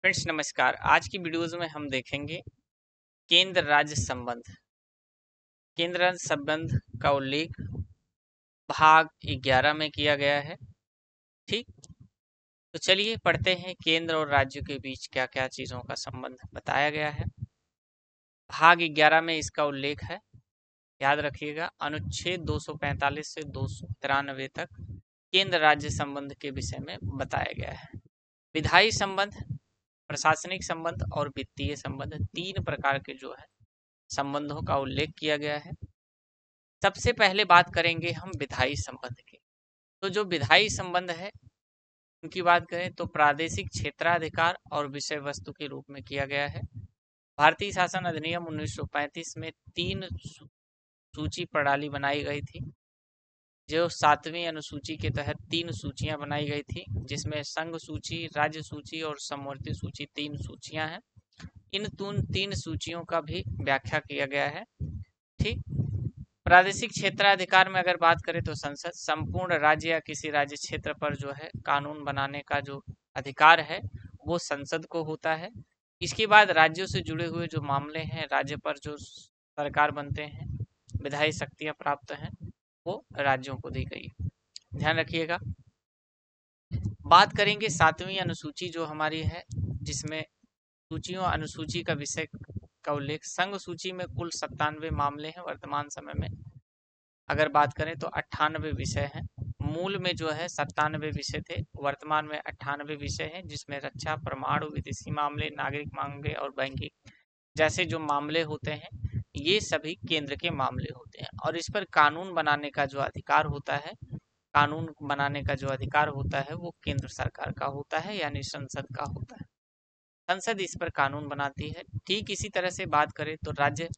Friends नमस्कार। आज की वीडियोज़ में हम देखेंगे केंद्र राज्य संबंध। केंद्र राज्य संबंध का उल्लेख भाग 11 में किया गया है। ठीक, तो चलिए पढ़ते हैं केंद्र और राज्यों के बीच क्या क्या चीज़ों का संबंध बताया गया है। भाग 11 में इसका उल्लेख है, याद रखिएगा। अनुच्छेद 245 से 293 तक केंद्र राज्य संबंध के विषय में बताया गया है। विधायी संबंध, प्रशासनिक संबंध और वित्तीय संबंध, 3 प्रकार के जो है संबंधों का उल्लेख किया गया है। सबसे पहले बात करेंगे हम विधायी संबंध की। तो जो विधायी संबंध है उनकी बात करें तो प्रादेशिक क्षेत्राधिकार और विषय वस्तु के रूप में किया गया है। भारतीय शासन अधिनियम 1935 में 3 सूची प्रणाली बनाई गई थी, जो 7वीं अनुसूची के तहत 3 सूचियां बनाई गई थी, जिसमें संघ सूची, राज्य सूची और समवर्ती सूची 3 सूचियां हैं। इन 3 सूचियों का भी व्याख्या किया गया है। ठीक, प्रादेशिक क्षेत्राधिकार में अगर बात करें तो संसद संपूर्ण राज्य या किसी राज्य क्षेत्र पर जो है कानून बनाने का जो अधिकार है वो संसद को होता है। इसके बाद राज्यों से जुड़े हुए जो मामले हैं, राज्य पर जो सरकार बनते हैं, विधायी शक्तियां प्राप्त हैं, वो राज्यों को दी गई। ध्यान रखिएगा। बात करेंगे 7वीं अनुसूची जो हमारी है, जिसमें सूचियों अनुसूची का विषय का उल्लेख। संघ सूची में कुल 97 मामले हैं। वर्तमान समय में अगर बात करें तो 98 विषय हैं। मूल में जो है 97 विषय थे, वर्तमान में 98 विषय हैं, जिसमें रक्षा, परमाणु, विदेशी मामले, नागरिक मामले और बैंकिंग जैसे जो मामले होते हैं ये सभी केंद्र के मामले होते हैं। और इस पर कानून बनाने का जो अधिकार होता है, कानून बनाने का जो अधिकार होता है वो केंद्र सरकार का होता है, यानी संसद का होता है। संसद इस पर कानून बनाती है। ठीक इसी तरह से बात करें तो राज्य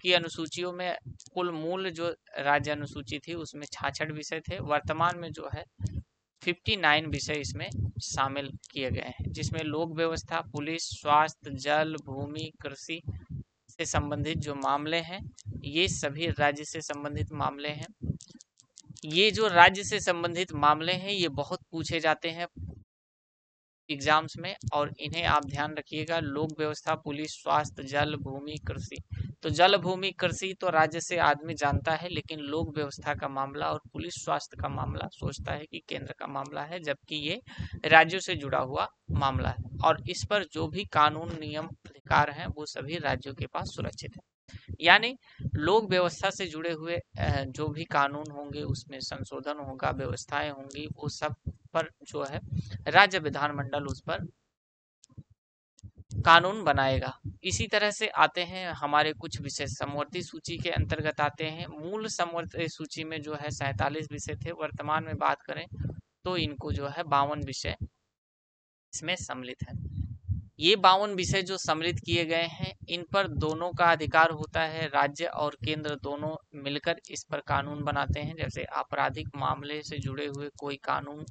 की अनुसूचियों में कुल मूल जो राज्य अनुसूची थी उसमें 66 विषय थे। वर्तमान में जो है 59 विषय इसमें शामिल किए गए हैं, जिसमें लोक व्यवस्था, पुलिस, स्वास्थ्य, जल, भूमि, कृषि से संबंधित जो मामले हैं ये सभी राज्य से संबंधित मामले हैं। ये जो राज्य से संबंधित मामले हैं ये बहुत पूछे जाते हैं एग्जाम्स में, और इन्हें आप ध्यान रखिएगा। लोक व्यवस्था, पुलिस, स्वास्थ्य, जल, भूमि, कृषि। तो जल, भूमि, कृषि तो राज्य से आदमी जानता है, लेकिन लोक व्यवस्था का मामला और पुलिस स्वास्थ्य का मामला सोचता है कि केंद्र का मामला है, जबकि ये राज्यों से जुड़ा हुआ मामला है। और इस पर जो भी कानून, नियम, अधिकार हैं वो सभी राज्यों के पास सुरक्षित है। यानी लोक व्यवस्था से जुड़े हुए जो भी कानून होंगे उसमें संशोधन होगा, व्यवस्थाएं होंगी, वो सब पर जो है राज्य विधानमंडल उस पर कानून बनाएगा। इसी तरह से आते हैं हमारे कुछ विषय समवर्ती सूची के अंतर्गत आते हैं। मूल समवर्ती सूची में जो है 47 विषय थे। वर्तमान में बात करें तो इनको जो है 52 विषय इसमें सम्मिलित है। ये 52 विषय जो सम्मिलित किए गए हैं इन पर दोनों का अधिकार होता है। राज्य और केंद्र दोनों मिलकर इस पर कानून बनाते हैं। जैसे आपराधिक मामले से जुड़े हुए कोई कानून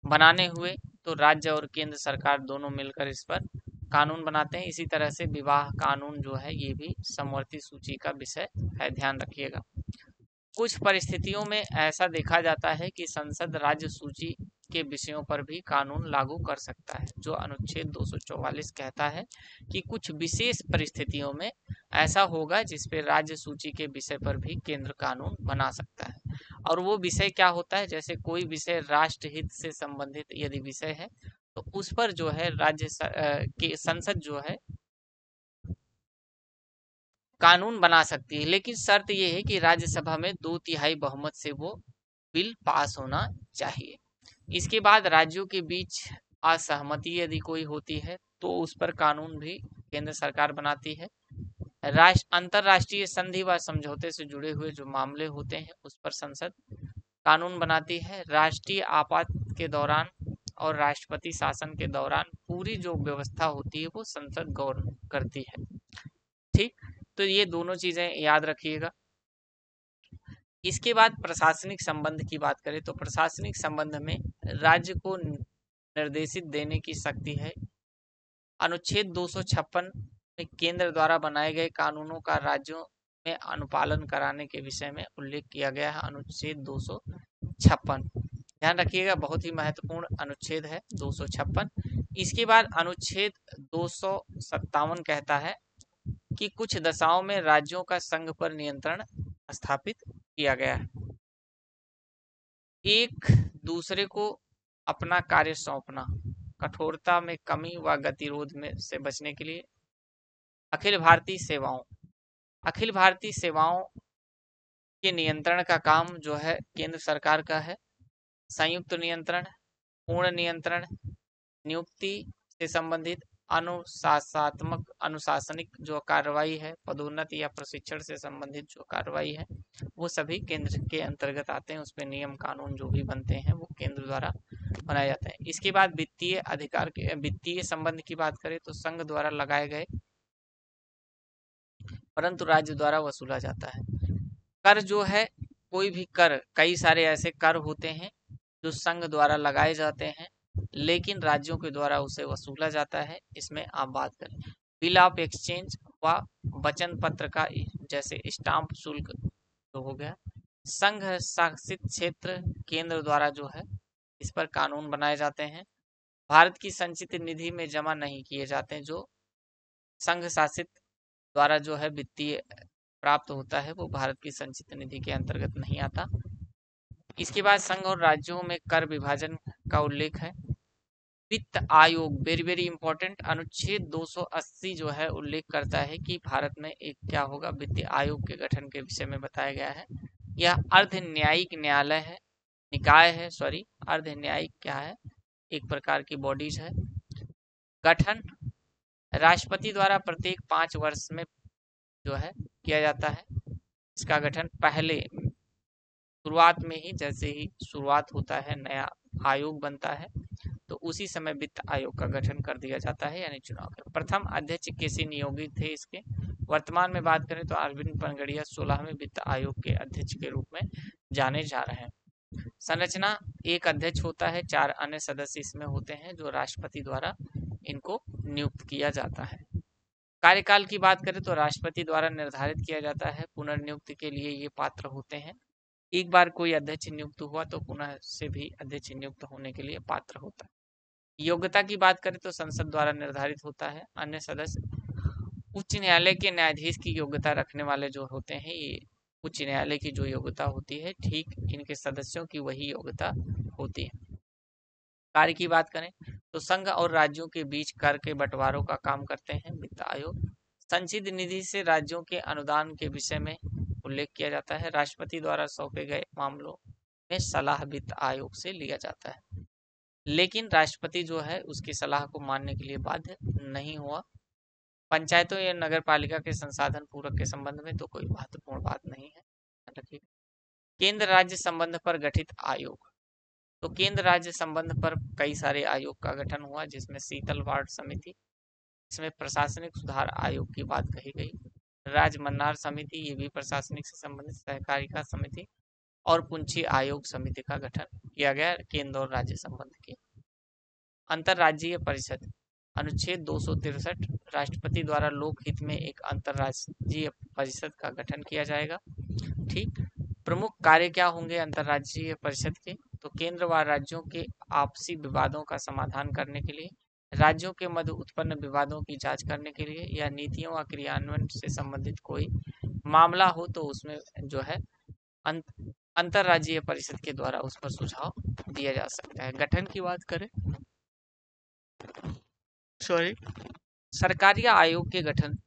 बनाने हुए तो राज्य और केंद्र सरकार दोनों मिलकर इस पर कानून बनाते हैं। इसी तरह से विवाह कानून जो है ये भी समवर्ती सूची का विषय है, ध्यान रखिएगा। कुछ परिस्थितियों में ऐसा देखा जाता है कि संसद राज्य सूची के विषयों पर भी कानून लागू कर सकता है। जो अनुच्छेद 244 कहता है कि कुछ विशेष परिस्थितियों में ऐसा होगा जिस पे राज्य सूची के विषय पर भी केंद्र कानून बना सकता है। और वो विषय क्या होता है, जैसे कोई विषय राष्ट्रहित से संबंधित यदि विषय है तो उस पर जो है की संसद जो है कानून बना सकती है, लेकिन शर्त यह है कि राज्यसभा में 2/3 बहुमत से वो बिल पास होना चाहिए। इसके बाद राज्यों के बीच असहमति यदि कोई होती है तो उस पर कानून भी केंद्र सरकार बनाती है। अंतरराष्ट्रीय संधि व समझौते से जुड़े हुए जो मामले होते हैं उस पर संसद कानून बनाती है। राष्ट्रीय आपात के दौरान और राष्ट्रपति शासन के दौरान पूरी जो व्यवस्था होती है वो संसद गौर करती है। ठीक, तो ये दोनों चीजें याद रखिएगा। इसके बाद प्रशासनिक संबंध की बात करें तो प्रशासनिक संबंध में राज्य को निर्देशित देने की शक्ति है। अनुच्छेद 256 में केंद्र द्वारा बनाए गए कानूनों का राज्यों में अनुपालन कराने के विषय में उल्लेख किया गया है। अनुच्छेद 256 ध्यान रखिएगा, बहुत ही महत्वपूर्ण अनुच्छेद है 256। इसके बाद अनुच्छेद 257 कहता है कि कुछ दशाओं में राज्यों का संघ पर नियंत्रण स्थापित किया गया है। एक दूसरे को अपना कार्य सौंपना, कठोरता में कमी व गतिरोध में से बचने के लिए। अखिल भारतीय सेवाओं, अखिल भारतीय सेवाओं के नियंत्रण का काम जो है केंद्र सरकार का है। संयुक्त नियंत्रण, पूर्ण नियंत्रण, नियुक्ति से संबंधित अनुशासनात्मक अनुशासनिक जो कार्रवाई है, पदोन्नति या प्रशिक्षण से संबंधित जो कार्रवाई है, वो सभी केंद्र के अंतर्गत आते हैं। उस पर नियम कानून जो भी बनते हैं वो केंद्र द्वारा बनाए जाते हैं। इसके बाद वित्तीय अधिकार के वित्तीय संबंध की बात करें तो संघ द्वारा लगाए गए परंतु राज्य द्वारा वसूला जाता है। कर जो है, कोई भी कर, कई सारे ऐसे कर होते हैं जो संघ द्वारा लगाए जाते हैं लेकिन राज्यों के द्वारा उसे वसूला जाता है। इसमें आप बात करें बिल ऑफ एक्सचेंज व वचन पत्र का, जैसे स्टाम्प शुल्क जो हो गया। संघ शासित क्षेत्र केंद्र द्वारा जो है इस पर कानून बनाए जाते हैं। भारत की संचित निधि में जमा नहीं किए जाते, जो संघ शासित द्वारा जो है वित्तीय प्राप्त होता है वो भारत की संचित निधि के अंतर्गत नहीं आता। इसके बाद संघ और राज्यों में कर विभाजन का उल्लेख है। वित्त आयोग, वेरी वेरी इंपॉर्टेंट, अनुच्छेद 280 जो है उल्लेख करता है कि भारत में एक क्या होगा, वित्त आयोग के गठन के विषय में बताया गया है। यह अर्ध न्यायिक न्यायालय है, निकाय है, सॉरी, अर्ध न्यायिक क्या है, एक प्रकार की बॉडीज है। गठन राष्ट्रपति द्वारा प्रत्येक 5 वर्ष में जो है किया जाता है। इसका गठन पहले शुरुआत में ही, जैसे ही शुरुआत होता है, नया आयोग बनता है तो उसी समय वित्त आयोग का गठन कर दिया जाता है, यानी चुनाव के। प्रथम अध्यक्ष कैसे नियोजित थे इसके, वर्तमान में बात करें तो अरविंद पनगड़िया 16वें वित्त आयोग के अध्यक्ष के रूप में जाने जा रहे हैं। संरचना, एक अध्यक्ष होता है, 4 अन्य सदस्य इसमें होते हैं जो राष्ट्रपति द्वारा इनको नियुक्त किया जाता है। कार्यकाल की बात करें तो राष्ट्रपति द्वारा निर्धारित किया जाता है। पुनर्नियुक्ति के लिए ये पात्र होते हैं। एक बार कोई अध्यक्ष नियुक्त हुआ तो पुनः से भी अध्यक्ष नियुक्त होने के लिए पात्र होता है। योग्यता की बात करें तो संसद द्वारा निर्धारित होता है। अन्य सदस्य उच्च न्यायालय के न्यायाधीश की योग्यता रखने वाले जो होते हैं, ये उच्च न्यायालय की जो योग्यता होती है, ठीक इनके सदस्यों की वही योग्यता होती है। कार्य की बात करें तो संघ और राज्यों के बीच कर के बंटवारों का काम करते हैं वित्त आयोग। संचित निधि से राज्यों के अनुदान के विषय में उल्लेख किया जाता है। राष्ट्रपति द्वारा सौंपे गए मामलों में सलाह वित्त आयोग से लिया जाता है, लेकिन राष्ट्रपति जो है उसकी सलाह को मानने के लिए बाध्य नहीं हुआ। पंचायतों या नगर पालिका के संसाधन पूरक के संबंध में तो कोई महत्वपूर्ण बात नहीं है। केंद्र राज्य संबंध पर गठित आयोग, तो केंद्र राज्य संबंध पर कई सारे आयोग का गठन हुआ, जिसमें शीतल वार्ड समिति, इसमें प्रशासनिक सुधार आयोग की बात कही गई। राजमन्नार समिति, ये भी प्रशासनिक से संबंधित, सहकारिता समिति और पुंछी आयोग समिति का गठन किया गया केंद्र और राज्य संबंध के। अंतर्राज्यीय परिषद, अनुच्छेद 263, राष्ट्रपति द्वारा लोकहित में एक अंतर्राज्यीय परिषद का गठन किया जाएगा। ठीक, प्रमुख कार्य क्या होंगे अंतर्राज्यीय परिषद के, तो केंद्र व राज्यों के आपसी विवादों का समाधान करने के लिए, राज्यों के मध्य उत्पन्न विवादों की जांच करने के लिए, या नीतियों व क्रियान्वयन से संबंधित कोई मामला हो तो उसमें जो है अंतर्राज्यीय परिषद के द्वारा उस पर सुझाव दिया जा सकता है। गठन की बात करें, सॉरी, सरकारी आयोग के गठन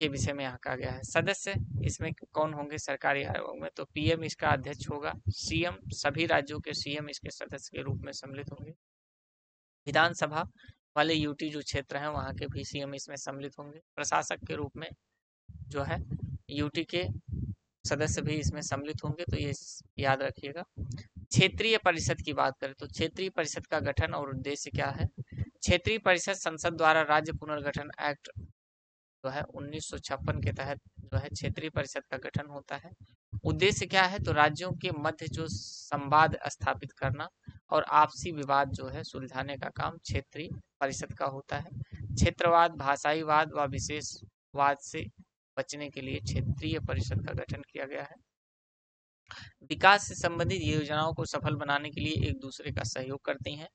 के विषय में यहाँ कहा गया है। सदस्य इसमें कौन होंगे सरकारी आयोग में, तो पीएम इसका अध्यक्ष होगा। सीएम, सभी राज्यों के सीएम इसके सदस्य के रूप में सम्मिलित होंगे। विधानसभा वाले यूटी जो क्षेत्र हैं वहाँ के भी सीएम इसमें सम्मिलित होंगे। प्रशासक के रूप में जो है यूटी के सदस्य भी इसमें सम्मिलित होंगे, तो ये याद रखिएगा। क्षेत्रीय परिषद की बात करें तो क्षेत्रीय परिषद का गठन और उद्देश्य क्या है। क्षेत्रीय परिषद संसद द्वारा राज्य पुनर्गठन एक्ट जो है 1956 के तहत जो है क्षेत्रीय परिषद का गठन होता है। उद्देश्य क्या है, तो राज्यों के मध्य जो संवाद स्थापित करना और आपसी विवाद जो है सुलझाने का काम क्षेत्रीय परिषद का होता है। क्षेत्रवाद, भाषाईवाद व विशेषवाद से बचने के लिए क्षेत्रीय परिषद का गठन किया गया है। विकास से संबंधित योजनाओं को सफल बनाने के लिए एक दूसरे का सहयोग करती हैं।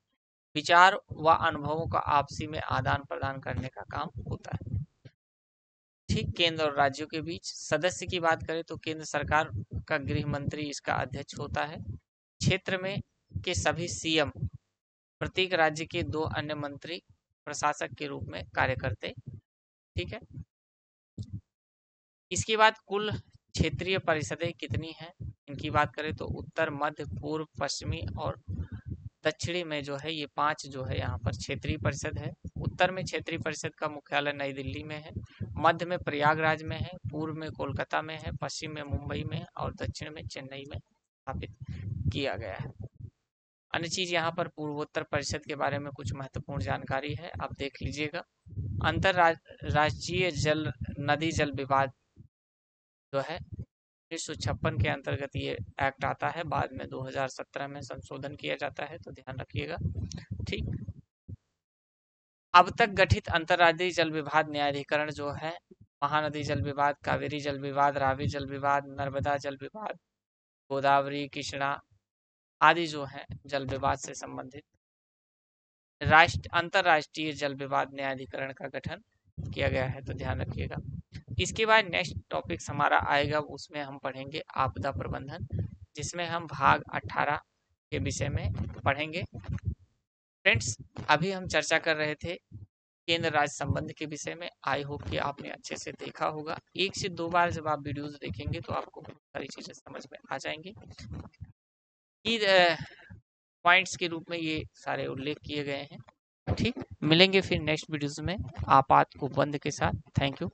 विचार व अनुभवों का आपसी में आदान प्रदान करने का काम होता है। ठीक, केंद्र और राज्यों के बीच सदस्य की बात करें तो केंद्र सरकार का गृह मंत्री इसका अध्यक्ष होता है। क्षेत्र में के सभी सीएम प्रत्येक राज्य के 2 अन्य मंत्री प्रशासक के रूप में कार्य करते। ठीक है, इसके बाद कुल क्षेत्रीय परिषदें कितनी हैं इनकी बात करें तो उत्तर, मध्य, पूर्व, पश्चिमी और दक्षिणी में जो है ये 5 जो है यहाँ पर क्षेत्रीय परिषद है। उत्तर में क्षेत्रीय परिषद का मुख्यालय नई दिल्ली में है, मध्य में प्रयागराज में है, पूर्व में कोलकाता में है, पश्चिम में मुंबई में और दक्षिण में चेन्नई में स्थापित किया गया है। अन्य चीज यहाँ पर पूर्वोत्तर परिषद के बारे में कुछ महत्वपूर्ण जानकारी है, आप देख लीजिएगा। अंतरराष्ट्रीय नदी जल विवाद जो है 1956 के अंतर्गत ये एक्ट आता है, बाद में 2017 में संशोधन किया जाता है, तो ध्यान रखिएगा। ठीक, अब तक गठित अंतर्राज्यीय जल विवाद न्यायाधिकरण जो है महानदी जल विवाद, कावेरी जल विवाद, रावी जल विवाद, नर्मदा जल विवाद, गोदावरी, कृष्णा आदि जो है जल विवाद से संबंधित अंतर्राष्ट्रीय जल विवाद न्यायाधिकरण का गठन किया गया है, तो ध्यान रखिएगा। इसके बाद नेक्स्ट टॉपिक हमारा आएगा, उसमें हम पढ़ेंगे आपदा प्रबंधन, जिसमें हम भाग 18 के विषय में पढ़ेंगे। फ्रेंड्स, अभी हम चर्चा कर रहे थे केंद्र राज्य संबंध के विषय में। आई होप कि आपने अच्छे से देखा होगा। 1 से 2 बार जब आप वीडियोस देखेंगे तो आपको बहुत सारी चीजें समझ में आ जाएंगी। पॉइंट्स के रूप में ये सारे उल्लेख किए गए हैं। ठीक, मिलेंगे फिर नेक्स्ट वीडियोस में आपात उपबंध के साथ। Thank you.